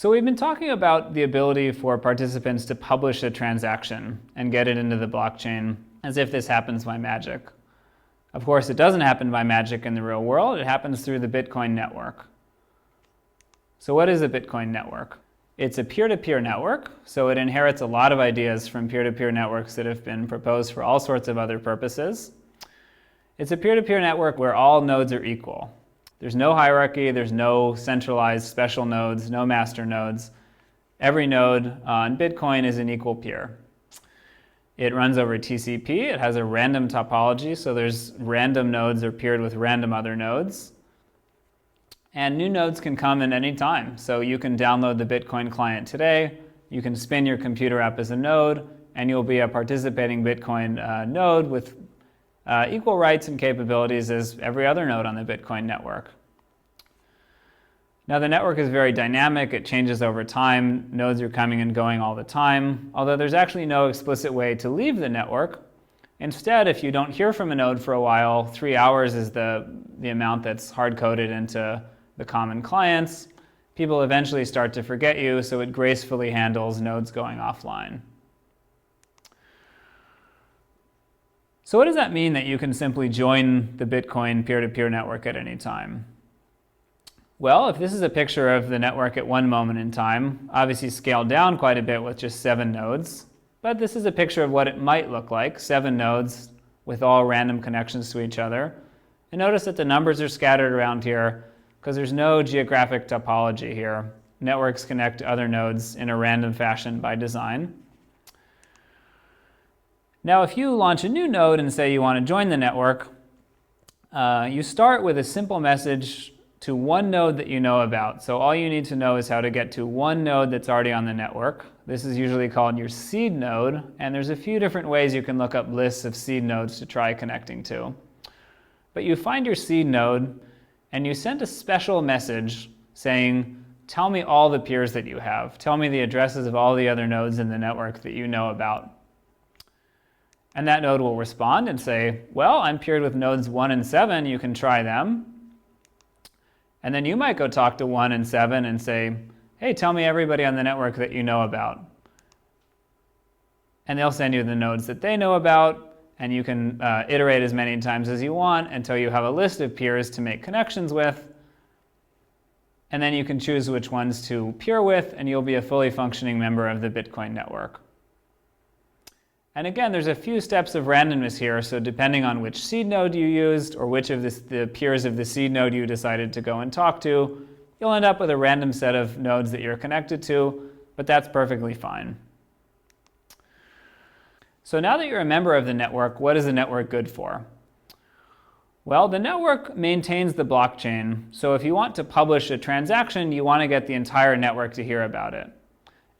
So we've been talking about the ability for participants to publish a transaction and get it into the blockchain as if this happens by magic. Of course, it doesn't happen by magic in the real world. It happens through the Bitcoin network. So what is a Bitcoin network? It's a peer-to-peer network, so it inherits a lot of ideas from peer-to-peer networks that have been proposed for all sorts of other purposes. It's a peer-to-peer network where all nodes are equal. There's no hierarchy, there's no centralized special nodes, no master nodes. Every node on Bitcoin is an equal peer. It runs over TCP, it has a random topology, so there's random nodes are paired with random other nodes. And new nodes can come in any time. So you can download the Bitcoin client today, you can spin your computer app as a node, and you'll be a participating Bitcoin node with equal rights and capabilities as every other node on the Bitcoin network. Now the network is very dynamic, it changes over time, nodes are coming and going all the time, although there's actually no explicit way to leave the network. Instead, if you don't hear from a node for a while, 3 hours is the amount that's hard-coded into the common clients. People eventually start to forget you, so it gracefully handles nodes going offline. So what does that mean that you can simply join the Bitcoin peer-to-peer network at any time? Well, if this is a picture of the network at one moment in time, obviously scaled down quite a bit with just 7 nodes, but this is a picture of what it might look like, 7 nodes with all random connections to each other. And notice that the numbers are scattered around here because there's no geographic topology here. Networks connect to other nodes in a random fashion by design. Now, if you launch a new node and say you want to join the network, you start with a simple message to one node that you know about. So all you need to know is how to get to one node that's already on the network. This is usually called your seed node, and there's a few different ways you can look up lists of seed nodes to try connecting to. But you find your seed node, and you send a special message saying, tell me all the peers that you have. Tell me the addresses of all the other nodes in the network that you know about. And that node will respond and say, well, I'm paired with nodes 1 and 7, you can try them. And then you might go talk to 1 and 7 and say, hey, tell me everybody on the network that you know about. And they'll send you the nodes that they know about, and you can iterate as many times as you want until you have a list of peers to make connections with. And then you can choose which ones to peer with, and you'll be a fully functioning member of the Bitcoin network. And again, there's a few steps of randomness here, so depending on which seed node you used or which of the peers of the seed node you decided to go and talk to, you'll end up with a random set of nodes that you're connected to, but that's perfectly fine. So now that you're a member of the network, what is the network good for? Well, the network maintains the blockchain, so if you want to publish a transaction, you want to get the entire network to hear about it.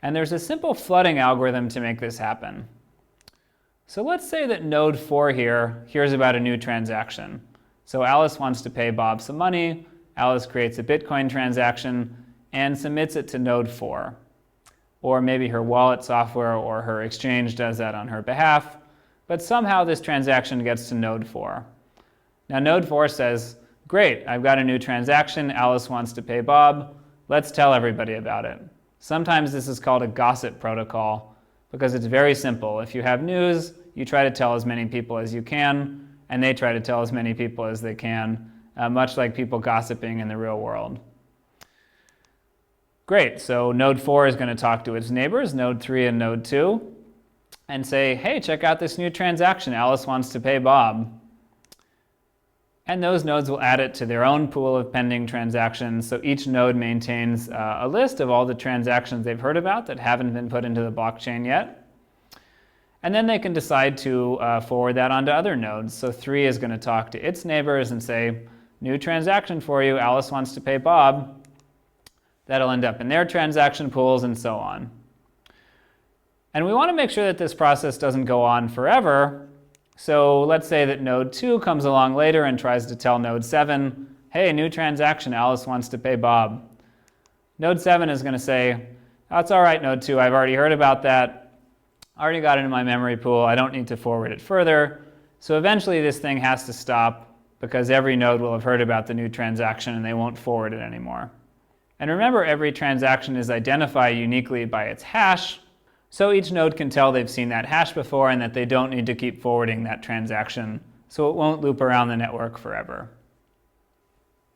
And there's a simple flooding algorithm to make this happen. So let's say that node 4 here hears about a new transaction. So Alice wants to pay Bob some money. Alice creates a Bitcoin transaction and submits it to node 4. Or maybe her wallet software or her exchange does that on her behalf. But somehow this transaction gets to node 4. Now node 4 says, great, I've got a new transaction. Alice wants to pay Bob. Let's tell everybody about it. Sometimes this is called a gossip protocol because it's very simple. If you have news, you try to tell as many people as you can, and they try to tell as many people as they can, much like people gossiping in the real world. Great, so node 4 is going to talk to its neighbors, node 3 and node 2, and say, hey, check out this new transaction. Alice wants to pay Bob. And those nodes will add it to their own pool of pending transactions, so each node maintains a list of all the transactions they've heard about that haven't been put into the blockchain yet. And then they can decide to forward that onto other nodes. So 3 is going to talk to its neighbors and say, new transaction for you, Alice wants to pay Bob. That'll end up in their transaction pools and so on. And we want to make sure that this process doesn't go on forever. So let's say that node 2 comes along later and tries to tell node 7, hey, new transaction, Alice wants to pay Bob. Node 7 is going to say, oh, it's all right, node 2, I've already heard about that. I already got it in my memory pool. I don't need to forward it further. So eventually this thing has to stop because every node will have heard about the new transaction and they won't forward it anymore. And remember, every transaction is identified uniquely by its hash, so each node can tell they've seen that hash before and that they don't need to keep forwarding that transaction, so it won't loop around the network forever.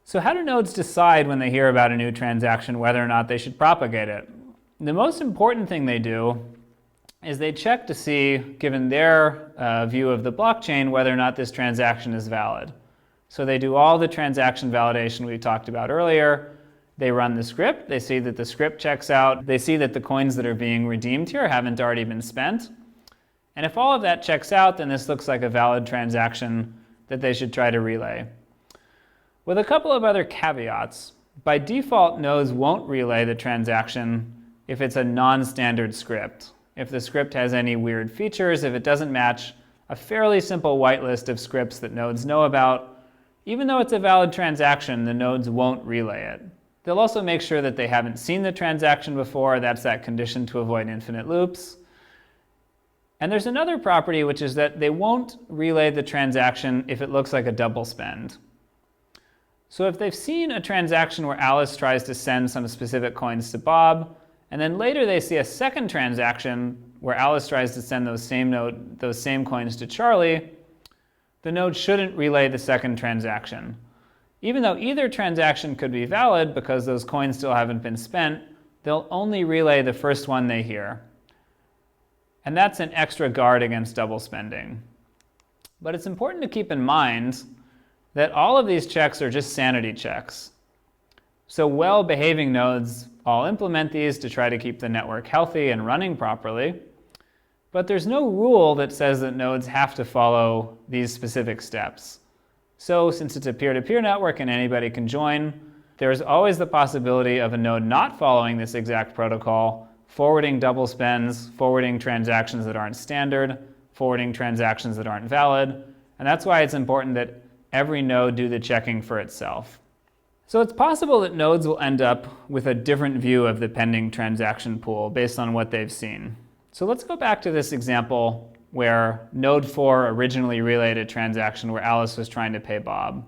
So how do nodes decide when they hear about a new transaction whether or not they should propagate it? The most important thing they do is they check to see, given their view of the blockchain, whether or not this transaction is valid. So they do all the transaction validation we talked about earlier. They run the script, they see that the script checks out, they see that the coins that are being redeemed here haven't already been spent. And if all of that checks out, then this looks like a valid transaction that they should try to relay. With a couple of other caveats. By default, nodes won't relay the transaction if it's a non-standard script. If the script has any weird features, if it doesn't match a fairly simple whitelist of scripts that nodes know about, even though it's a valid transaction, the nodes won't relay it. They'll also make sure that they haven't seen the transaction before. That's that condition to avoid infinite loops. And there's another property, which is that they won't relay the transaction if it looks like a double spend. So if they've seen a transaction where Alice tries to send some specific coins to Bob, and then later they see a second transaction where Alice tries to send those same coins to Charlie, the node shouldn't relay the second transaction. Even though either transaction could be valid because those coins still haven't been spent, they'll only relay the first one they hear. And that's an extra guard against double spending. But it's important to keep in mind that all of these checks are just sanity checks. So well-behaving nodes all implement these to try to keep the network healthy and running properly. But there's no rule that says that nodes have to follow these specific steps. So since it's a peer-to-peer network and anybody can join, there's always the possibility of a node not following this exact protocol, forwarding double spends, forwarding transactions that aren't standard, forwarding transactions that aren't valid. And that's why it's important that every node do the checking for itself. So it's possible that nodes will end up with a different view of the pending transaction pool based on what they've seen. So let's go back to this example where node 4 originally relayed a transaction where Alice was trying to pay Bob.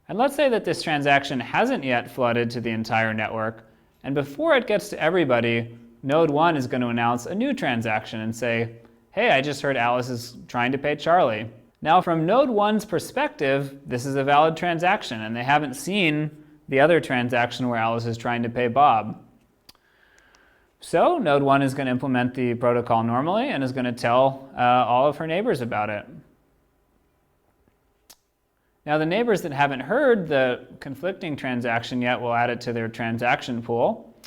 And let's say that this transaction hasn't yet flooded to the entire network, and before it gets to everybody, node 1 is going to announce a new transaction and say, hey, I just heard Alice is trying to pay Charlie. Now from node 1's perspective, this is a valid transaction, and they haven't seen the other transaction where Alice is trying to pay Bob. So node 1 is going to implement the protocol normally and is going to tell all of her neighbors about it. Now the neighbors that haven't heard the conflicting transaction yet will add it to their transaction pool.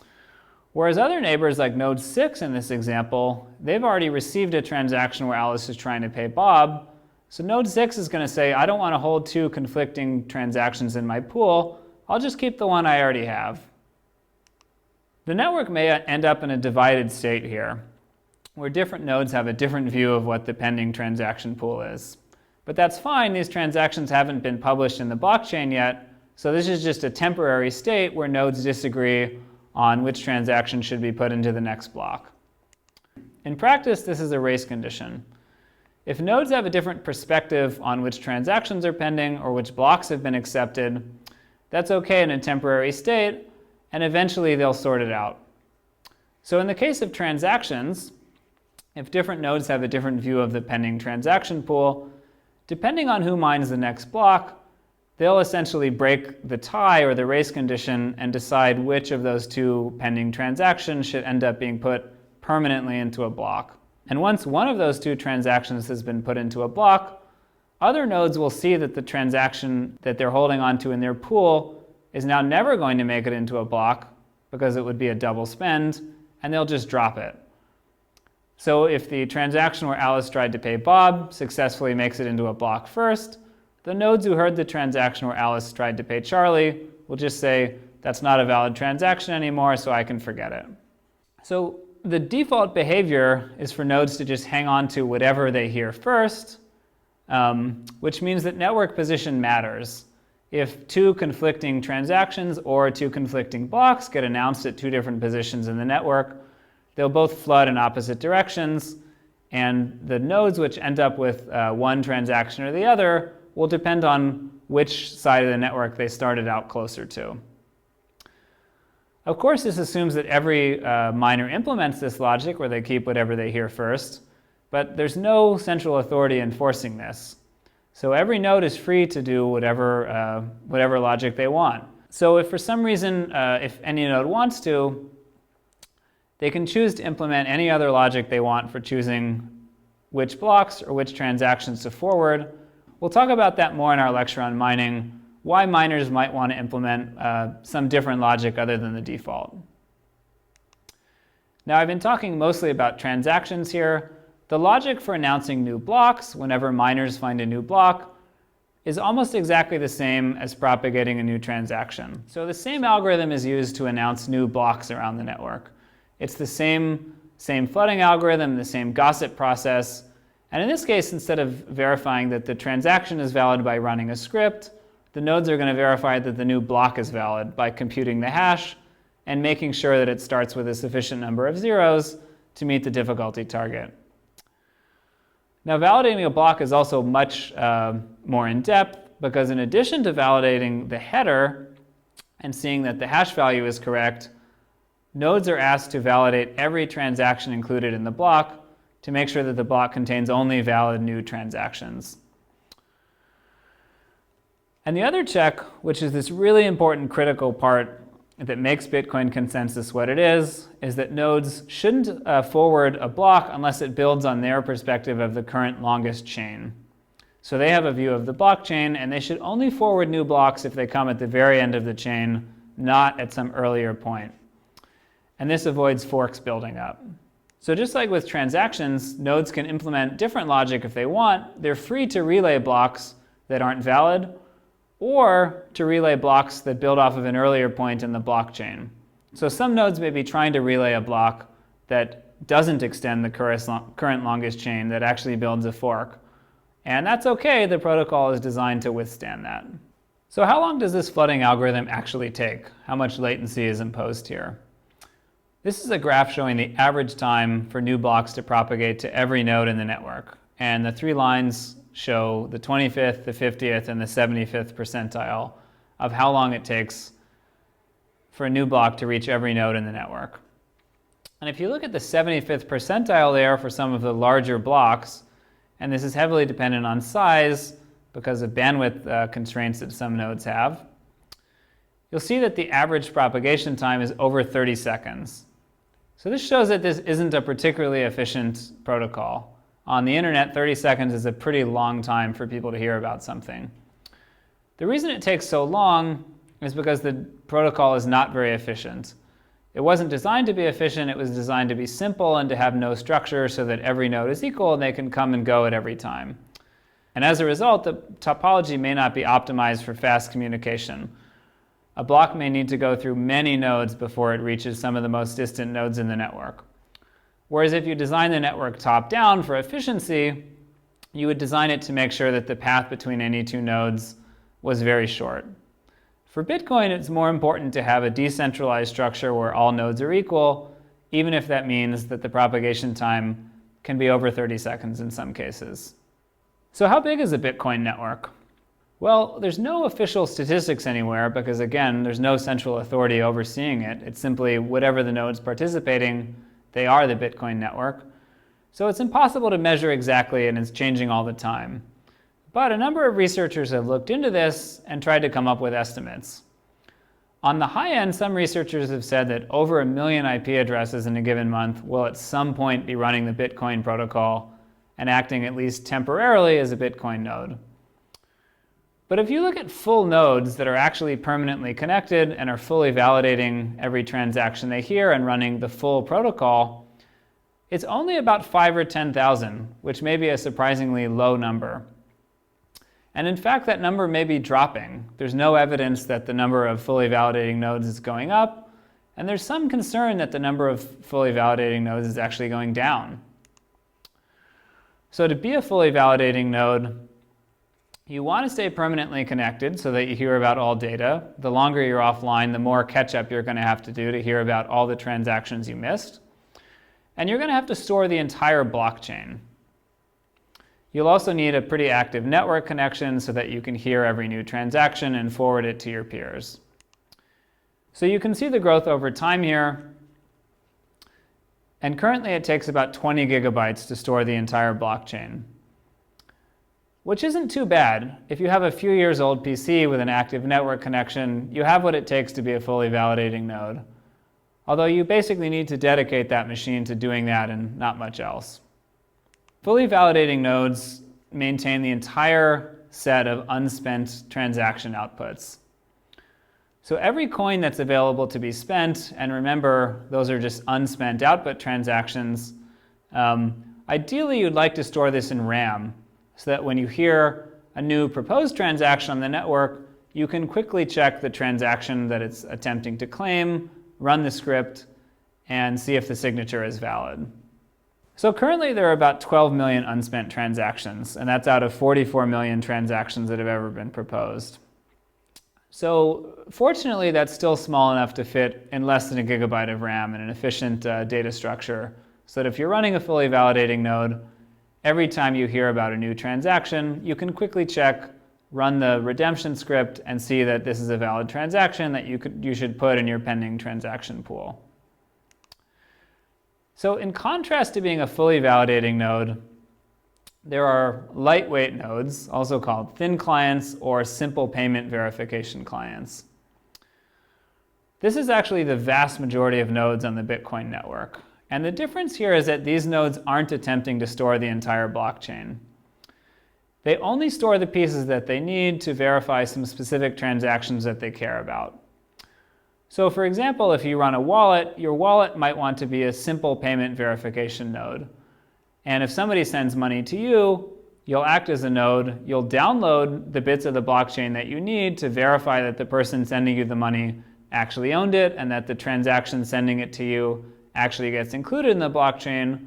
Whereas other neighbors like node 6 in this example, they've already received a transaction where Alice is trying to pay Bob. So node 6 is going to say, I don't want to hold two conflicting transactions in my pool. I'll just keep the one I already have. The network may end up in a divided state here, where different nodes have a different view of what the pending transaction pool is. But that's fine. These transactions haven't been published in the blockchain yet, so this is just a temporary state where nodes disagree on which transaction should be put into the next block. In practice, this is a race condition. If nodes have a different perspective on which transactions are pending or which blocks have been accepted, that's okay in a temporary state, and eventually they'll sort it out. So in the case of transactions, if different nodes have a different view of the pending transaction pool, depending on who mines the next block, they'll essentially break the tie or the race condition and decide which of those two pending transactions should end up being put permanently into a block. And once one of those two transactions has been put into a block, other nodes will see that the transaction that they're holding onto in their pool is now never going to make it into a block because it would be a double spend, and they'll just drop it. So if the transaction where Alice tried to pay Bob successfully makes it into a block first, the nodes who heard the transaction where Alice tried to pay Charlie will just say, that's not a valid transaction anymore, so I can forget it. So the default behavior is for nodes to just hang on to whatever they hear first, which means that network position matters. If two conflicting transactions or two conflicting blocks get announced at two different positions in the network, they'll both flood in opposite directions, and the nodes which end up with one transaction or the other will depend on which side of the network they started out closer to. Of course, this assumes that every miner implements this logic where they keep whatever they hear first, but there's no central authority enforcing this. So every node is free to do whatever logic they want. So if for some reason, if any node wants to, they can choose to implement any other logic they want for choosing which blocks or which transactions to forward. We'll talk about that more in our lecture on mining, why miners might want to implement some different logic other than the default. Now, I've been talking mostly about transactions here. The logic for announcing new blocks whenever miners find a new block is almost exactly the same as propagating a new transaction. So the same algorithm is used to announce new blocks around the network. It's the same flooding algorithm, the same gossip process. And in this case, instead of verifying that the transaction is valid by running a script, the nodes are going to verify that the new block is valid by computing the hash and making sure that it starts with a sufficient number of zeros to meet the difficulty target. Now, validating a block is also much more in-depth, because in addition to validating the header and seeing that the hash value is correct, nodes are asked to validate every transaction included in the block to make sure that the block contains only valid new transactions. And the other check, which is this really important critical part that makes Bitcoin consensus what it is that nodes shouldn't forward a block unless it builds on their perspective of the current longest chain. So they have a view of the blockchain, and they should only forward new blocks if they come at the very end of the chain, not at some earlier point. And this avoids forks building up. So just like with transactions, nodes can implement different logic if they want. They're free to relay blocks that aren't valid, or to relay blocks that build off of an earlier point in the blockchain. So some nodes may be trying to relay a block that doesn't extend the current longest chain, that actually builds a fork. And that's okay, the protocol is designed to withstand that. So how long does this flooding algorithm actually take? How much latency is imposed here? This is a graph showing the average time for new blocks to propagate to every node in the network. And the three lines show the 25th, the 50th, and the 75th percentile of how long it takes for a new block to reach every node in the network. And if you look at the 75th percentile there for some of the larger blocks, and this is heavily dependent on size because of bandwidth constraints that some nodes have, you'll see that the average propagation time is over 30 seconds. So this shows that this isn't a particularly efficient protocol. On the internet, 30 seconds is a pretty long time for people to hear about something. The reason it takes so long is because the protocol is not very efficient. It wasn't designed to be efficient, it was designed to be simple and to have no structure so that every node is equal and they can come and go at every time. And as a result, the topology may not be optimized for fast communication. A block may need to go through many nodes before it reaches some of the most distant nodes in the network. Whereas if you design the network top-down for efficiency, you would design it to make sure that the path between any two nodes was very short. For Bitcoin, it's more important to have a decentralized structure where all nodes are equal, even if that means that the propagation time can be over 30 seconds in some cases. So how big is a Bitcoin network? Well, there's no official statistics anywhere because, again, there's no central authority overseeing it. It's simply whatever the nodes participating, they are the Bitcoin network. So it's impossible to measure exactly, and it's changing all the time. But a number of researchers have looked into this and tried to come up with estimates. On the high end, some researchers have said that over 1 million IP addresses in a given month will at some point be running the Bitcoin protocol and acting at least temporarily as a Bitcoin node. But if you look at full nodes that are actually permanently connected and are fully validating every transaction they hear and running the full protocol, it's only about 5 or 10,000, which may be a surprisingly low number. And in fact, that number may be dropping. There's no evidence that the number of fully validating nodes is going up, and there's some concern that the number of fully validating nodes is actually going down. So to be a fully validating node, you want to stay permanently connected so that you hear about all data. The longer you're offline, the more catch-up you're going to have to do to hear about all the transactions you missed. And you're going to have to store the entire blockchain. You'll also need a pretty active network connection so that you can hear every new transaction and forward it to your peers. So you can see the growth over time here. And currently it takes about 20 gigabytes to store the entire blockchain, which isn't too bad. If you have a few years old PC with an active network connection, you have what it takes to be a fully validating node. Although you basically need to dedicate that machine to doing that and not much else. Fully validating nodes maintain the entire set of unspent transaction outputs. So every coin that's available to be spent, and remember, those are just unspent output transactions, ideally you'd like to store this in RAM so that when you hear a new proposed transaction on the network, you can quickly check the transaction that it's attempting to claim, run the script, and see if the signature is valid. So currently there are about 12 million unspent transactions, and that's out of 44 million transactions that have ever been proposed. So fortunately, that's still small enough to fit in less than a gigabyte of RAM in an efficient data structure, so that if you're running a fully validating node, every time you hear about a new transaction, you can quickly check, run the redemption script, and see that this is a valid transaction that you should put in your pending transaction pool. So in contrast to being a fully validating node, there are lightweight nodes, also called thin clients or simple payment verification clients. This is actually the vast majority of nodes on the Bitcoin network. And the difference here is that these nodes aren't attempting to store the entire blockchain. They only store the pieces that they need to verify some specific transactions that they care about. So for example, if you run a wallet, your wallet might want to be a simple payment verification node. And if somebody sends money to you, you'll act as a node. You'll download the bits of the blockchain that you need to verify that the person sending you the money actually owned it and that the transaction sending it to you actually gets included in the blockchain,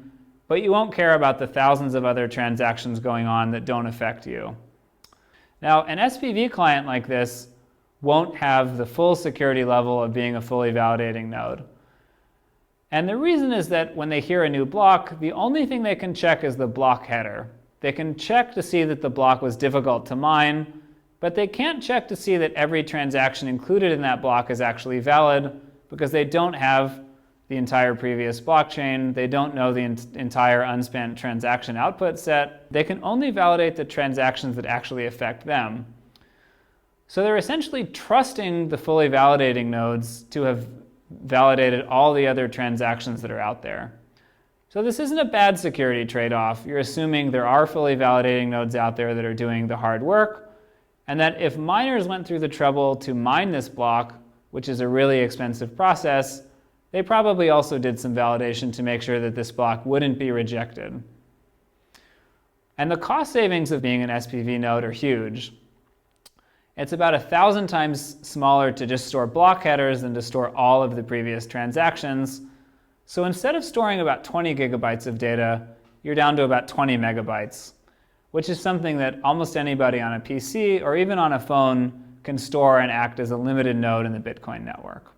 but you won't care about the thousands of other transactions going on that don't affect you. Now, an SPV client like this won't have the full security level of being a fully validating node. And the reason is that when they hear a new block, the only thing they can check is the block header. They can check to see that the block was difficult to mine, but they can't check to see that every transaction included in that block is actually valid because they don't have the entire previous blockchain. They don't know the entire unspent transaction output set. They can only validate the transactions that actually affect them. So they're essentially trusting the fully validating nodes to have validated all the other transactions that are out there. So this isn't a bad security trade-off. You're assuming there are fully validating nodes out there that are doing the hard work, and that if miners went through the trouble to mine this block, which is a really expensive process, they probably also did some validation to make sure that this block wouldn't be rejected. And the cost savings of being an SPV node are huge. It's about 1,000 times smaller to just store block headers than to store all of the previous transactions. So instead of storing about 20 gigabytes of data, you're down to about 20 megabytes, which is something that almost anybody on a PC or even on a phone can store and act as a limited node in the Bitcoin network.